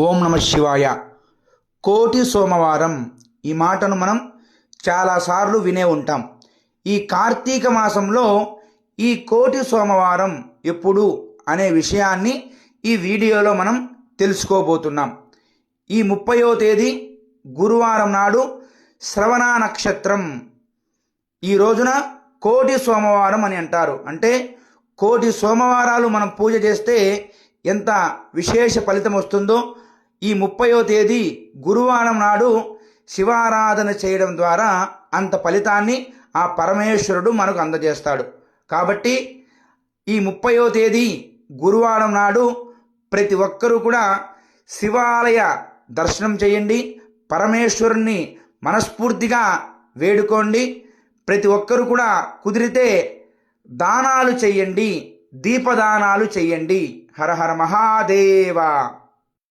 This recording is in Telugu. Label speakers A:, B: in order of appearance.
A: ఓం నమ శివాయ. కోటి సోమవారం ఈ మాటను మనం చాలాసార్లు వినే ఉంటాం. ఈ కార్తీక మాసంలో ఈ కోటి సోమవారం ఎప్పుడు అనే విషయాన్ని ఈ వీడియోలో మనం తెలుసుకోబోతున్నాం. ఈ 30వ తేదీ గురువారం నాడు శ్రవణ నక్షత్రం. ఈ రోజున కోటి సోమవారం అని అంటారు. అంటే కోటి సోమవారాలు మనం పూజ చేస్తే ఎంత విశేష ఫలితం వస్తుందో ఈ 30వ తేదీ గురువారం నాడు శివారాధన చేయడం ద్వారా అంత ఫలితాన్ని ఆ పరమేశ్వరుడు మనకు అందజేస్తాడు. కాబట్టి ఈ 30వ తేదీ గురువారం నాడు ప్రతి ఒక్కరూ కూడా శివాలయ దర్శనం చేయండి, పరమేశ్వరుణ్ణి మనస్ఫూర్తిగా వేడుకోండి. ప్రతి ఒక్కరూ కూడా కుదిరితే దానాలు చేయండి, దీపదానాలు చేయండి. హర హర మహాదేవ.